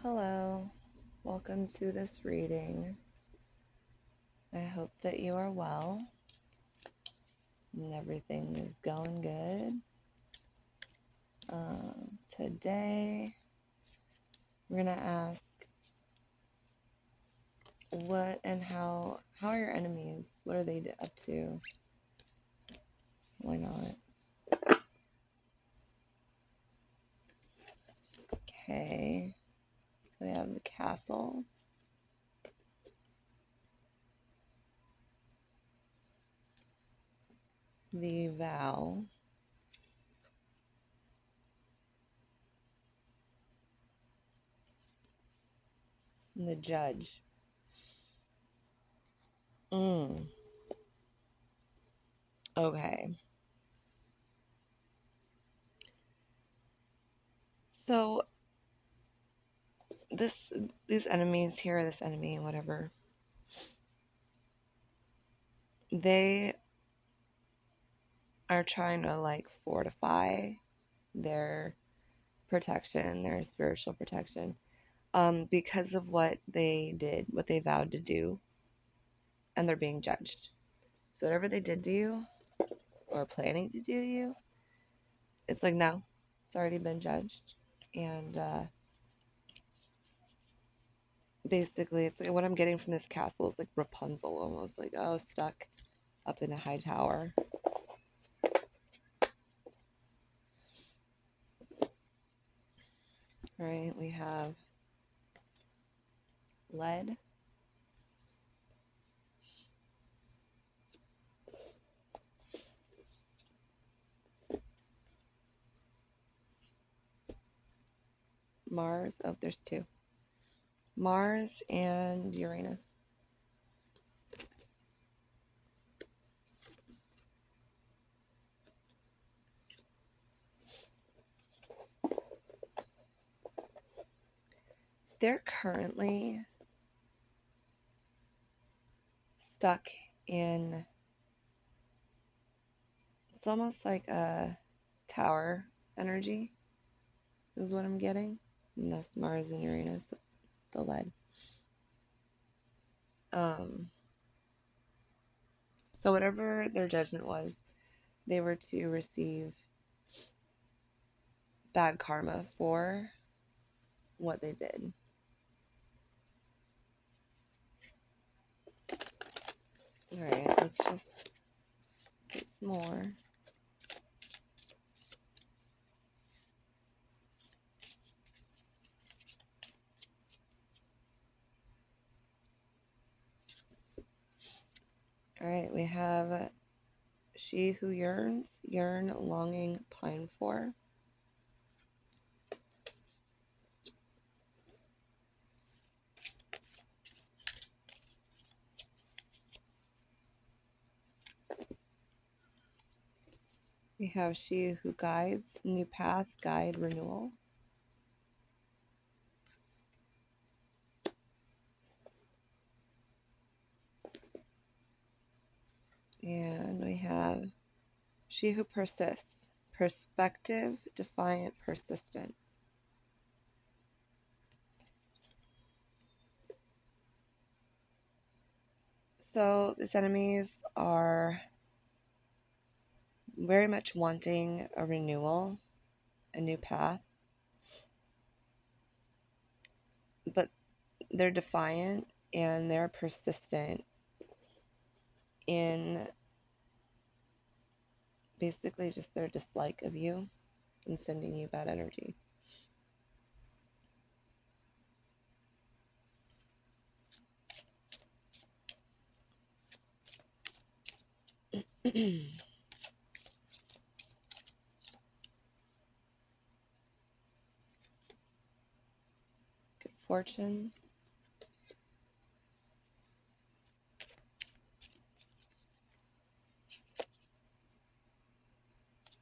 Hello, welcome to this reading. I hope that you are well and everything is going good. Today, we're going to ask what and how are your enemies? What are they up to? Why not? Okay, so we have the castle. The vow. And the judge. Okay. So these enemies here, this enemy, whatever, they are trying to like fortify their protection, their spiritual protection, because of what they did, what they vowed to do, and they're being judged. So whatever they did to you or planning to do to you, it's like no, it's already been judged, and basically, it's like what I'm getting from this castle is like Rapunzel, almost like stuck up in a high tower. Right, we have lead. Mars. Oh, there's two. Mars and Uranus. They're currently stuck in, it's almost like a tower energy is what I'm getting. And that's Mars and Uranus, the lead. So whatever their judgment was, they were to receive bad karma for what they did. Alright, let's just get some more. Alright, we have she who yearns, yearn, longing, pine for. We have she who guides, new path, guide, renewal. And we have she who persists, perspective, defiant, persistent. So these enemies are very much wanting a renewal, a new path, but they're defiant and they're persistent in basically just their dislike of you and sending you bad energy. Good fortune.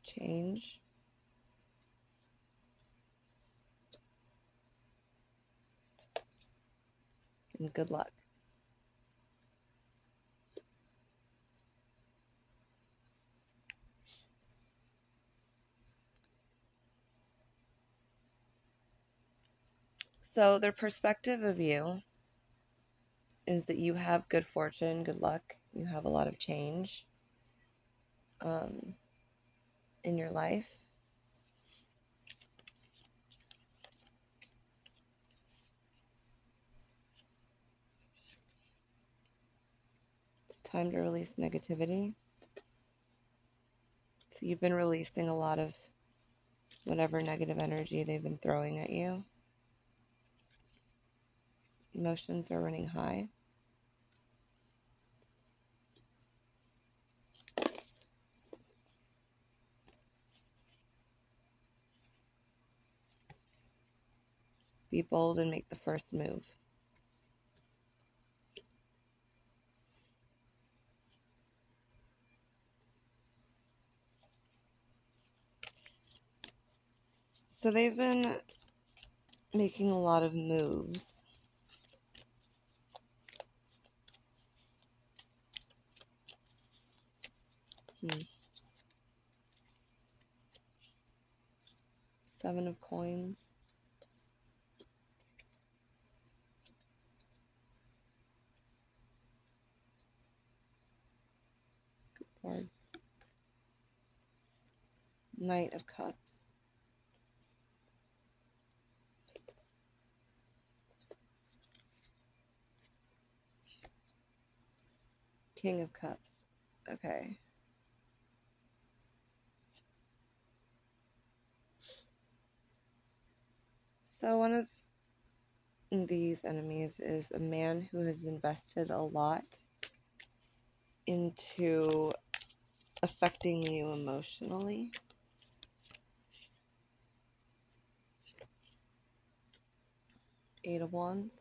Change. And good luck. So their perspective of you is that you have good fortune, good luck, you have a lot of change um, in your life. It's time to release negativity. So you've been releasing a lot of whatever negative energy they've been throwing at you. Emotions are running high. Be bold and make the first move. So they've been making a lot of moves. Hmm. Seven of coins. Board. Knight of cups. King of cups. Okay. So one of these enemies is a man who has invested a lot into affecting you emotionally. Eight of Wands.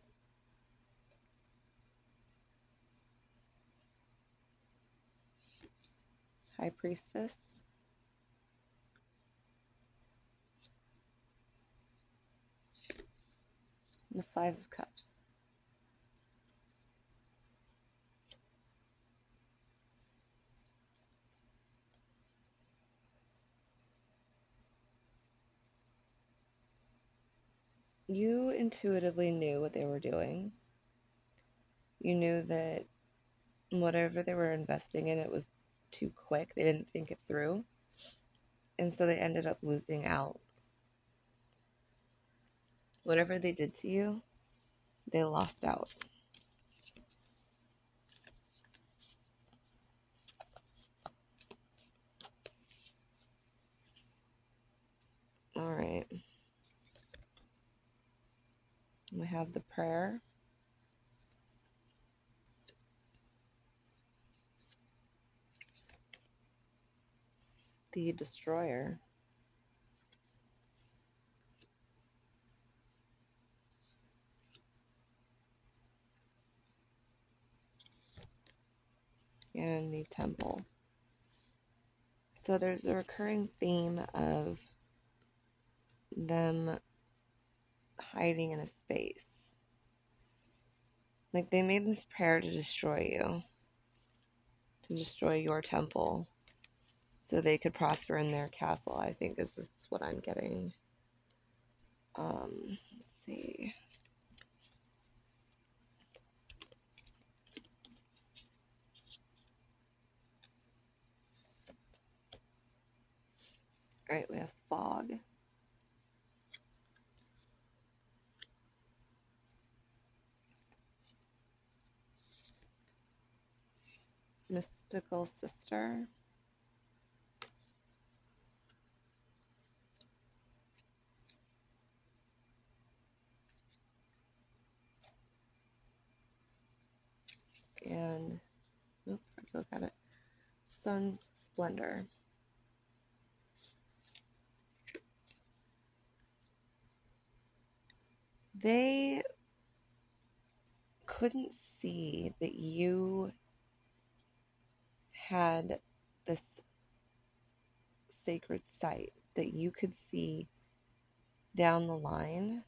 High Priestess. And the Five of Cups. You intuitively knew what they were doing. You knew that whatever they were investing in, it was too quick. They didn't think it through. And so they ended up losing out. Whatever they did to you, they lost out. All right. We have the prayer. The destroyer. And the temple. So there's a recurring theme of them hiding in a space. Like they made this prayer to destroy you, to destroy your temple, so they could prosper in their castle. I think is what I'm getting. Let's see. All right, we have fog. Mystical sister. And let's look at it. Sun's splendor. They couldn't see that you had this sacred site, that you could see down the line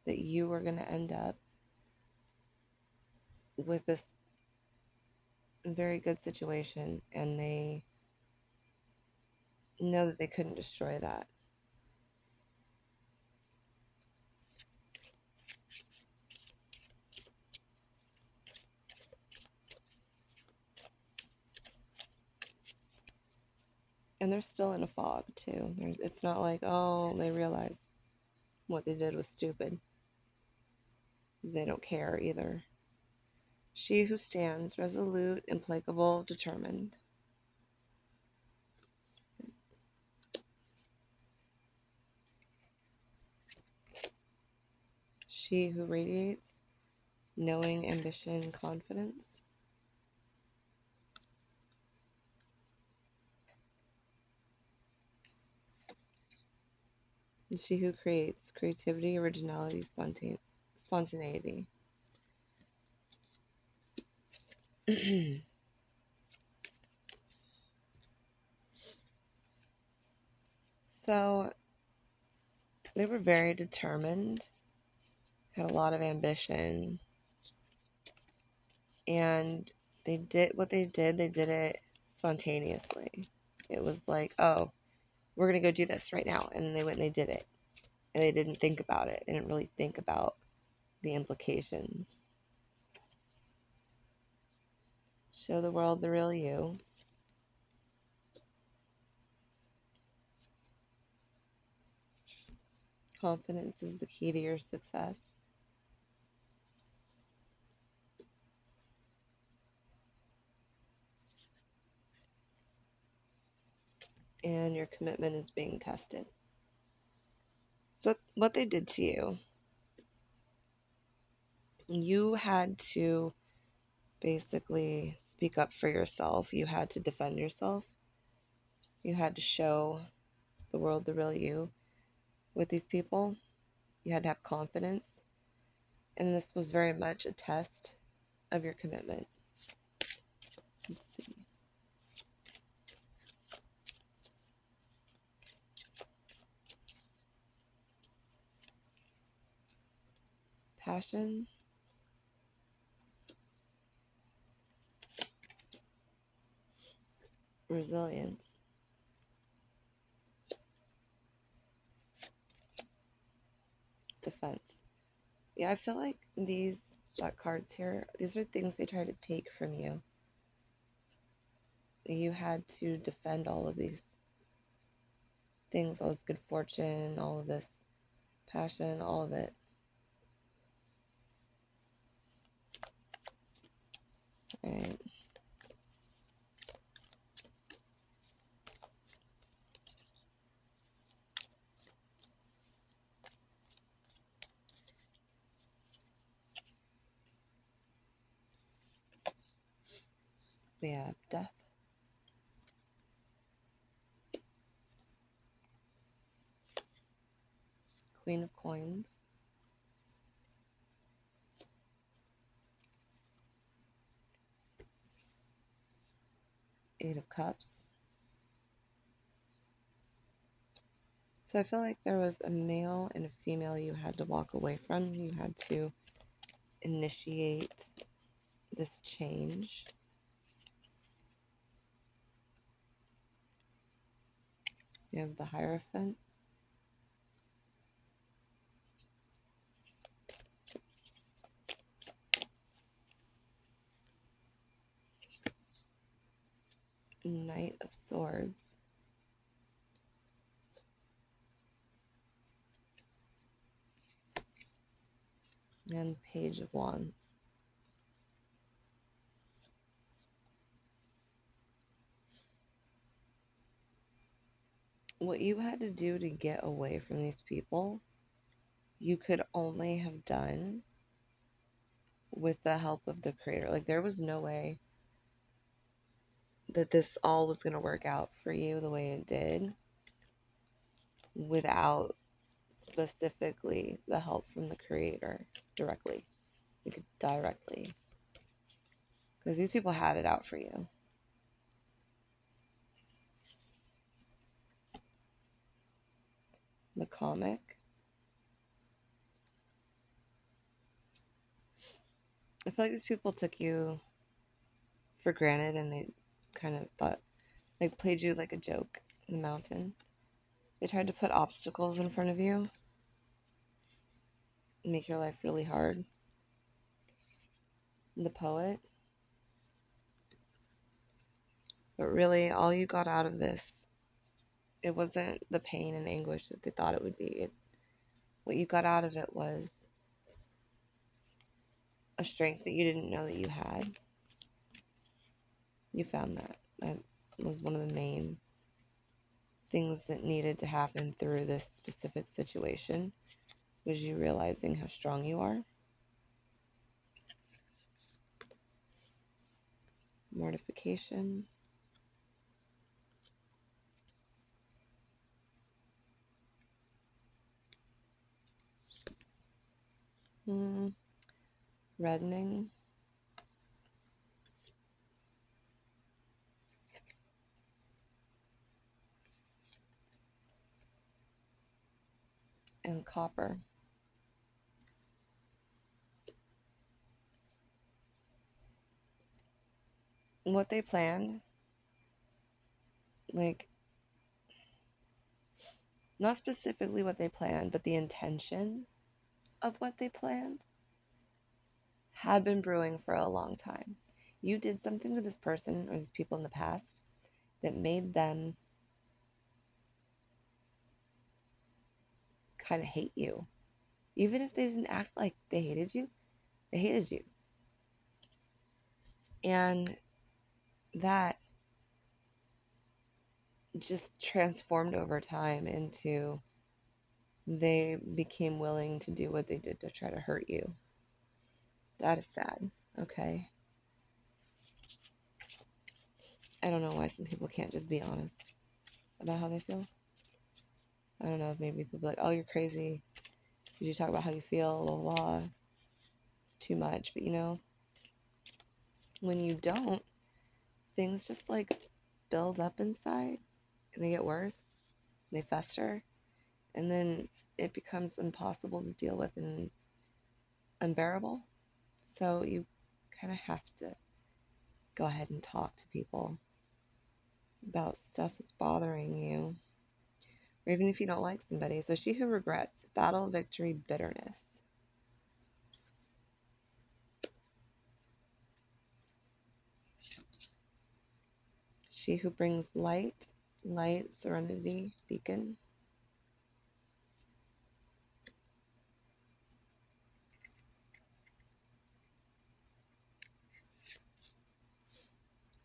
that you were going to end up with this very good situation, and they know that they couldn't destroy that. And they're still in a fog, too. It's not like, oh, they realize what they did was stupid. They don't care either. She who stands, resolute, implacable, determined. She who radiates, knowing, ambition, confidence. And she who creates, creativity, originality, spontaneity. So they were very determined, had a lot of ambition, and they did what they did it spontaneously. It was like, oh, we're going to go do this right now. And they went and they did it. And they didn't think about it. They didn't really think about the implications. Show the world the real you. Confidence is the key to your success. And your commitment is being tested. So, what they did to you, you had to basically speak up for yourself. You had to defend yourself. You had to show the world the real you with these people. You had to have confidence. And this was very much a test of your commitment. Let's see. Passion, resilience, defense. Yeah, I feel like these black cards here, these are things they try to take from you. You had to defend all of these things, all this good fortune, all of this passion, all of it. Right. We have death. Queen of coins. Eight of cups. So I feel like there was a male and a female you had to walk away from. You had to initiate this change. You have the Hierophant. Knight of Swords. And Page of Wands. What you had to do to get away from these people, you could only have done with the help of the Creator. Like, there was no way that this all was going to work out for you the way it did without specifically the help from the Creator directly. Like, directly. Because these people had it out for you. The comic. I feel like these people took you for granted and they kind of thought, like, played you like a joke in the mountain. They tried to put obstacles in front of you and make your life really hard. The Poet. But really, all you got out of this It wasn't the pain and anguish that they thought it would be. What you got out of it was a strength that you didn't know that you had. You found that. That was one of the main things that needed to happen through this specific situation, was you realizing how strong you are. Mortification. Reddening. And copper. What they planned, like, not specifically what they planned, but the intention of what they planned had been brewing for a long time. You did something to this person or these people in the past that made them kind of hate you. Even if they didn't act like they hated you, they hated you. And that just transformed over time into they became willing to do what they did to try to hurt you. That is sad, okay? I don't know why some people can't just be honest about how they feel. I don't know if maybe people be like, oh, you're crazy. Did you talk about how you feel? Blah, blah, blah. It's too much. But, when you don't, things just like build up inside and they get worse. They fester. And then it becomes impossible to deal with and unbearable. So you kind of have to go ahead and talk to people about stuff that's bothering you, or even if you don't like somebody. So she who regrets, battle, victory, bitterness. She who brings light, serenity, beacon.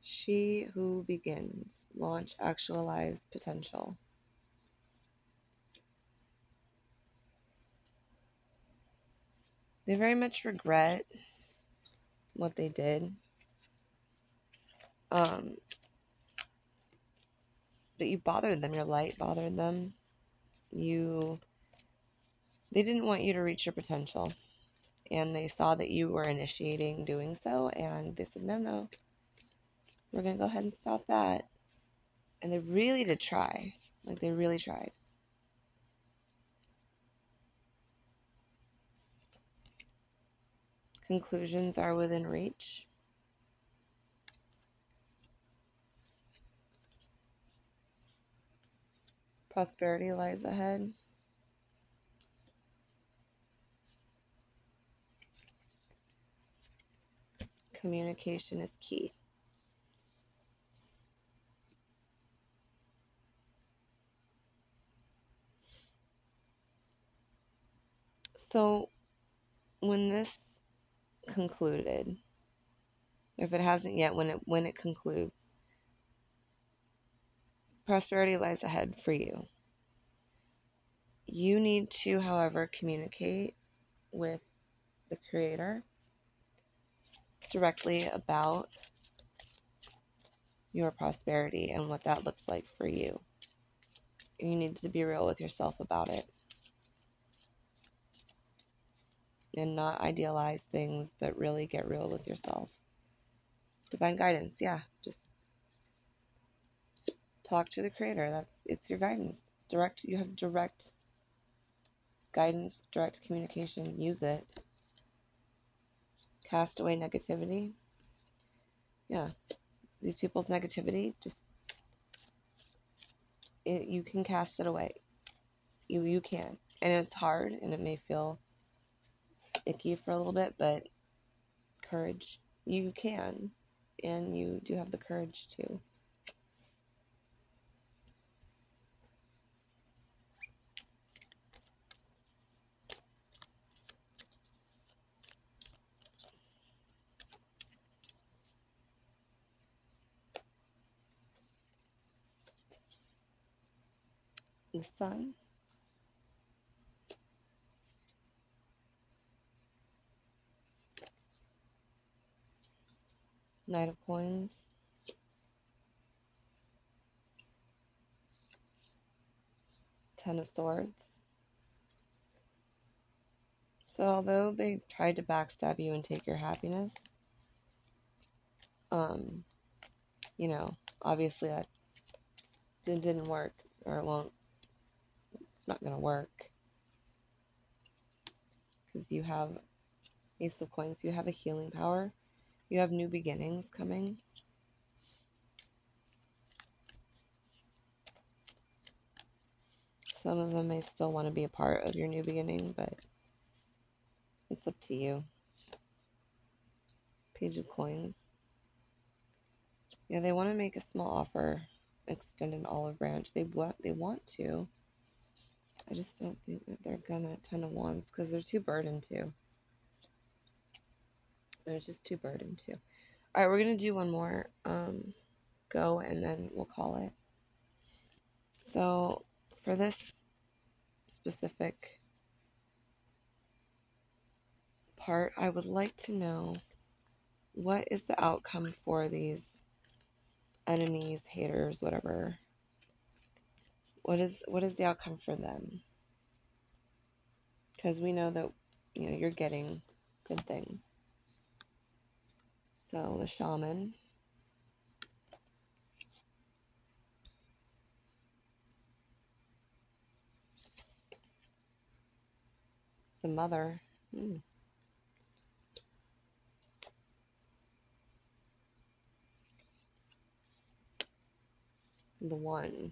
She who begins, launch, actualize, potential. They very much regret what they did. But you bothered them. Your light bothered them. They didn't want you to reach your potential. And they saw that you were initiating doing so. And they said, no, we're going to go ahead and stop that. And they really did try. Like, they really tried. Conclusions are within reach. Prosperity lies ahead. Communication is key. So, when this concluded, if it hasn't yet, when it concludes, prosperity lies ahead for you. You need to, however, communicate with the Creator directly about your prosperity and what that looks like for you. You need to be real with yourself about it. And not idealize things, but really get real with yourself. Divine guidance, yeah. Just talk to the Creator. It's your guidance. You have direct guidance, direct communication. Use it. Cast away negativity. Yeah. These people's negativity, you can cast it away. You can. And it's hard, and it may feel icky for a little bit, but courage. You can. And you do have the courage to. The Sun, Knight of Coins, Ten of Swords. So although they tried to backstab you and take your happiness, um, obviously that didn't work, or it won't, it's not going to work, because you have Ace of Coins, you have a healing power, you have new beginnings coming. Some of them may still want to be a part of your new beginning, but it's up to you. Page of Coins. Yeah, they want to make a small offer, extend an olive branch. They want to. I just don't think that they're gonna. Ten of Wands, because they're too burdened to. They're just too burdened to. All right, we're gonna do one more go, and then we'll call it. So for this specific part, I would like to know, what is the outcome for these enemies, haters, whatever? What is the outcome for them? Because we know that you're getting good things. So the Shaman, the Mother, the One.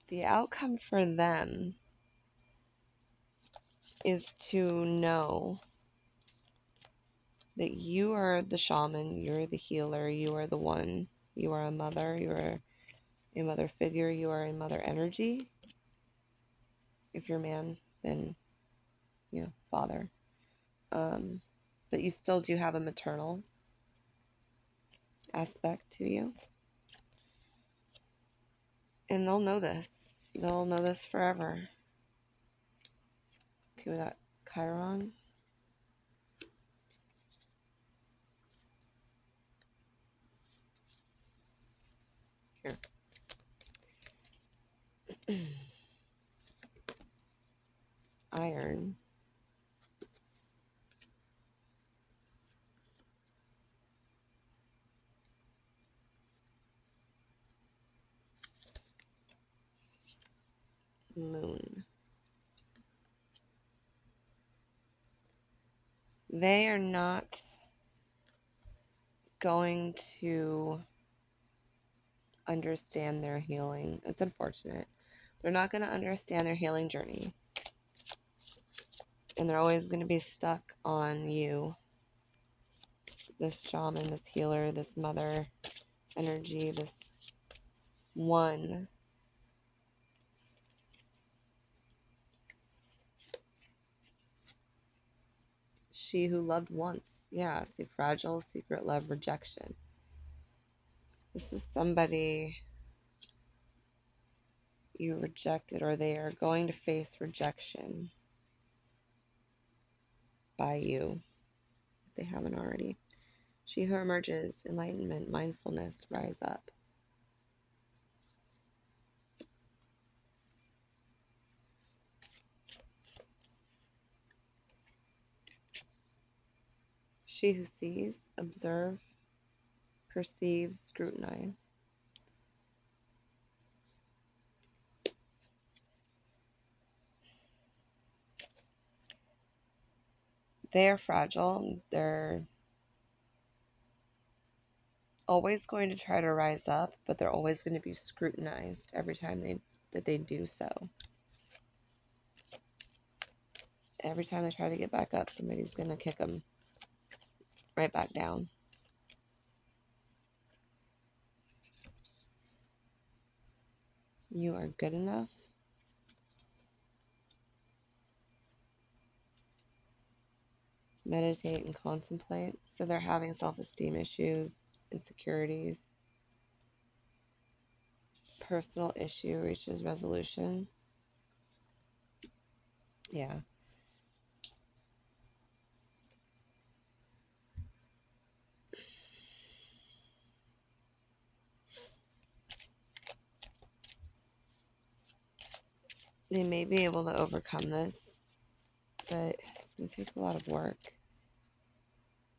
The outcome for them is to know that you are the shaman, you're the healer, you are the one, you are a mother, you are a mother figure, you are a mother energy. If you're a man, then, father. But you still do have a maternal aspect to you. And they'll know this. They'll know this forever. Okay, we got Chiron. Here. Iron. Moon. They are not going to understand their healing. It's unfortunate. They're not going to understand their healing journey. And they're always going to be stuck on you. This shaman, this healer, this mother energy, this one. She who loved once. Yeah, see, fragile, secret love, rejection. This is somebody you rejected, or they are going to face rejection by you, if they haven't already. She who emerges, enlightenment, mindfulness, rise up. She who sees, observe, perceive, scrutinize. They are fragile. They're always going to try to rise up, but they're always going to be scrutinized every time they do so. Every time they try to get back up, somebody's going to kick them right back down. You are good enough. meditate and contemplate. So they're having self-esteem issues, insecurities, personal issue reaches resolution. Yeah. They may be able to overcome this, but it's going to take a lot of work,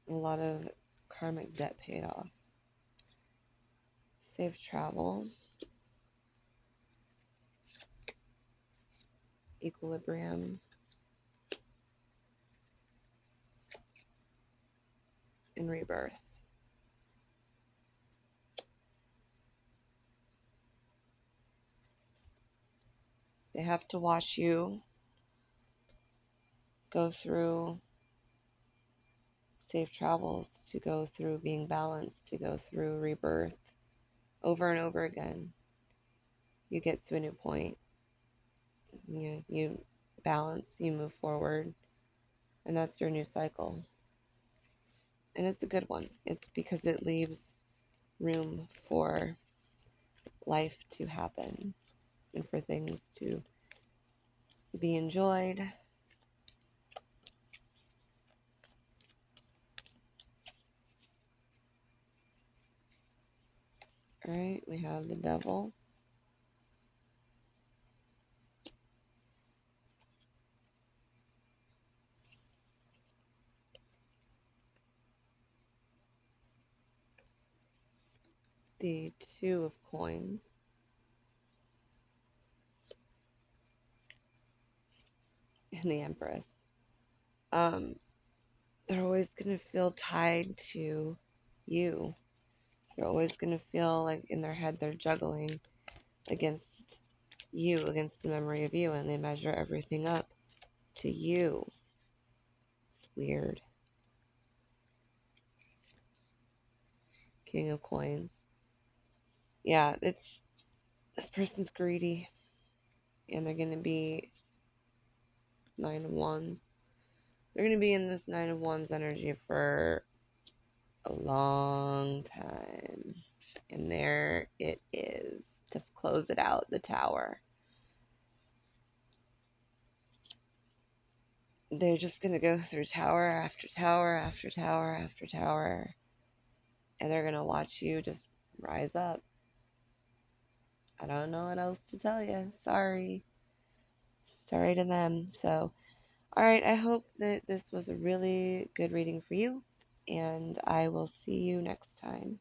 a lot of karmic debt paid off. Safe travel, equilibrium, and rebirth. They have to watch you go through safe travels, to go through being balanced, to go through rebirth over and over again. You get to a new point. You balance, you move forward, and that's your new cycle. And it's a good one. It's because it leaves room for life to happen and for things to be enjoyed. All right, we have the devil. The two of coins. And the empress. Um, they're always going to feel tied to you. They're always going to feel like in their head they're juggling against you, against the memory of you, and they measure everything up to you. It's weird. King of coins. Yeah, it's this person's greedy, and they're going to be Nine of Wands. They're going to be in this Nine of Wands energy for a long time. And there it is to close it out, the Tower. They're just going to go through tower after tower after tower after tower. And they're going to watch you just rise up. I don't know what else to tell you. Sorry. Sorry to them. So, alright, I hope that this was a really good reading for you. And I will see you next time.